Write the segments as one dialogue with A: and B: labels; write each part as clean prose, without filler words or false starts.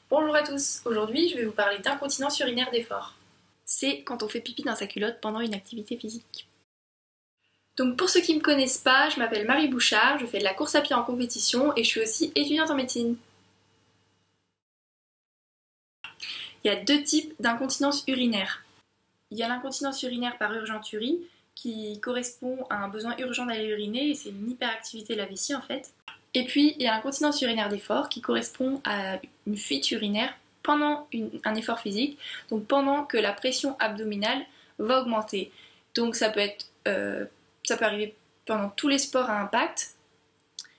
A: Bonjour à tous, aujourd'hui je vais vous parler d'incontinence urinaire d'effort. C'est quand on fait pipi dans sa culotte pendant une activité physique. Donc pour ceux qui ne me connaissent pas, je m'appelle Marie Bouchard, je fais de la course à pied en compétition et je suis aussi étudiante en médecine. Il y a deux types d'incontinence urinaire. Il y a l'incontinence urinaire par urgenturie qui correspond à un besoin urgent d'aller uriner et c'est une hyperactivité de la vessie en fait. Et puis il y a l'incontinence urinaire d'effort qui correspond à une fuite urinaire pendant un effort physique, donc pendant que la pression abdominale va augmenter. Donc ça peut arriver pendant tous les sports à impact,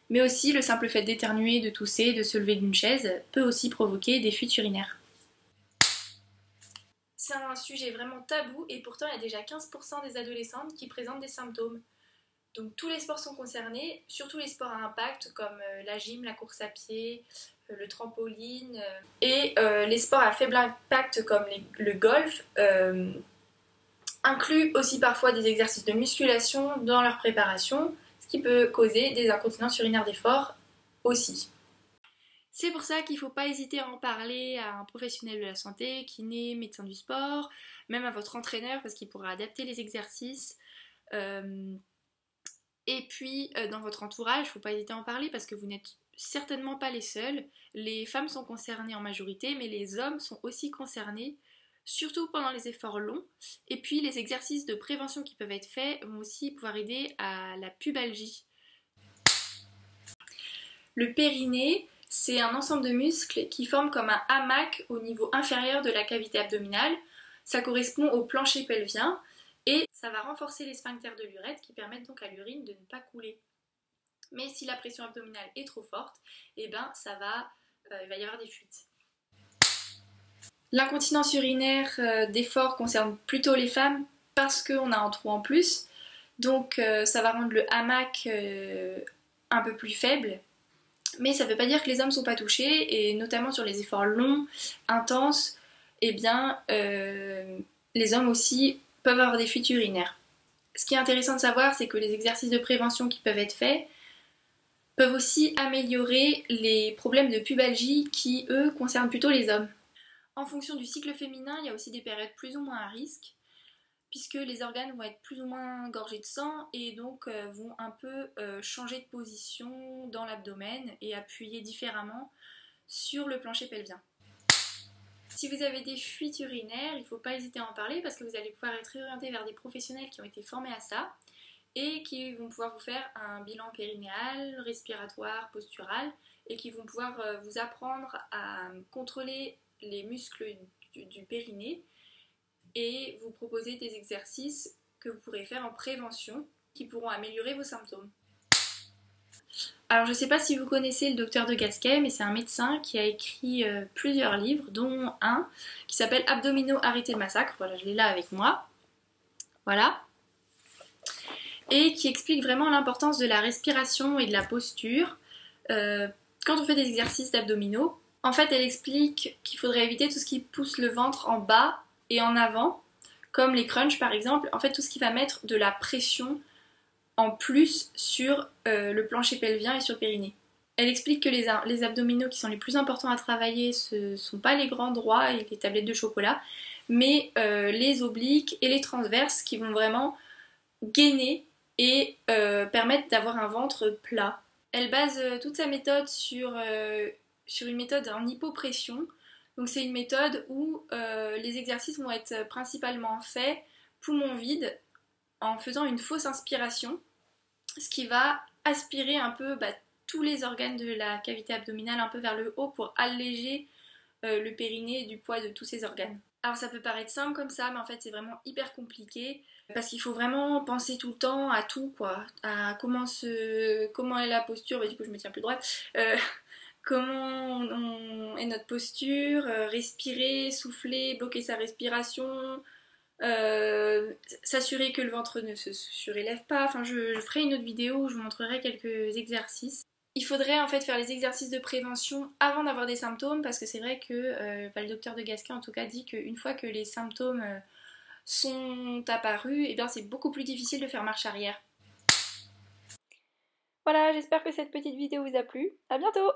A: mais aussi le simple fait d'éternuer, de tousser, de se lever d'une chaise peut aussi provoquer des fuites urinaires. C'est un sujet vraiment tabou et pourtant il y a déjà 15% des adolescentes qui présentent des symptômes. Donc tous les sports sont concernés, surtout les sports à impact comme la gym, la course à pied, le trampoline et les sports à faible impact comme le golf incluent aussi parfois des exercices de musculation dans leur préparation, ce qui peut causer des incontinences urinaires d'effort aussi. C'est pour ça qu'il ne faut pas hésiter à en parler à un professionnel de la santé, kiné, médecin du sport, même à votre entraîneur parce qu'il pourra adapter les exercices. Et puis dans votre entourage, il ne faut pas hésiter à en parler parce que vous n'êtes certainement pas les seuls. Les femmes sont concernées en majorité, mais les hommes sont aussi concernés, surtout pendant les efforts longs. Et puis les exercices de prévention qui peuvent être faits vont aussi pouvoir aider à la pubalgie. Le périnée, c'est un ensemble de muscles qui forment comme un hamac au niveau inférieur de la cavité abdominale. Ça correspond au plancher pelvien. Et ça va renforcer les sphincters de l'urètre qui permettent donc à l'urine de ne pas couler. Mais si la pression abdominale est trop forte, eh ben il va y avoir des fuites. L'incontinence urinaire d'effort concerne plutôt les femmes parce qu'on a un trou en plus. Donc ça va rendre le hamac un peu plus faible. Mais ça ne veut pas dire que les hommes ne sont pas touchés et notamment sur les efforts longs, intenses, eh bien les hommes aussi peuvent avoir des fuites urinaires. Ce qui est intéressant de savoir, c'est que les exercices de prévention qui peuvent être faits peuvent aussi améliorer les problèmes de pubalgie qui, eux, concernent plutôt les hommes. En fonction du cycle féminin, il y a aussi des périodes plus ou moins à risque, puisque les organes vont être plus ou moins gorgés de sang et donc vont un peu changer de position dans l'abdomen et appuyer différemment sur le plancher pelvien. Si vous avez des fuites urinaires, il ne faut pas hésiter à en parler parce que vous allez pouvoir être orienté vers des professionnels qui ont été formés à ça et qui vont pouvoir vous faire un bilan périnéal, respiratoire, postural et qui vont pouvoir vous apprendre à contrôler les muscles du périnée et vous proposer des exercices que vous pourrez faire en prévention qui pourront améliorer vos symptômes. Alors je ne sais pas si vous connaissez le docteur de Gasquet, mais c'est un médecin qui a écrit plusieurs livres, dont un qui s'appelle Abdominaux, arrêtez le massacre, voilà je l'ai là avec moi, voilà, et qui explique vraiment l'importance de la respiration et de la posture quand on fait des exercices d'abdominaux. En fait elle explique qu'il faudrait éviter tout ce qui pousse le ventre en bas et en avant, comme les crunchs par exemple, en fait tout ce qui va mettre de la pression en plus sur le plancher pelvien et sur le périnée. Elle explique que les abdominaux qui sont les plus importants à travailler, ce ne sont pas les grands droits et les tablettes de chocolat, mais les obliques et les transverses qui vont vraiment gainer et permettre d'avoir un ventre plat. Elle base toute sa méthode sur une méthode en hypopression. Donc c'est une méthode où les exercices vont être principalement faits poumon vide en faisant une fausse inspiration, ce qui va aspirer un peu tous les organes de la cavité abdominale un peu vers le haut pour alléger le périnée du poids de tous ces organes. Alors ça peut paraître simple comme ça, mais en fait c'est vraiment hyper compliqué parce qu'il faut vraiment penser tout le temps à tout quoi, à comment est la posture, du coup je me tiens plus droite, comment est notre posture, respirer, souffler, bloquer sa respiration, s'assurer que le ventre ne se surélève pas. Enfin, je ferai une autre vidéo où je vous montrerai quelques exercices. Il faudrait en fait faire les exercices de prévention avant d'avoir des symptômes parce que c'est vrai que le docteur de Gasquet en tout cas dit qu'une fois que les symptômes sont apparus, et bien c'est beaucoup plus difficile de faire marche arrière. Voilà, j'espère que cette petite vidéo vous a plu. À bientôt!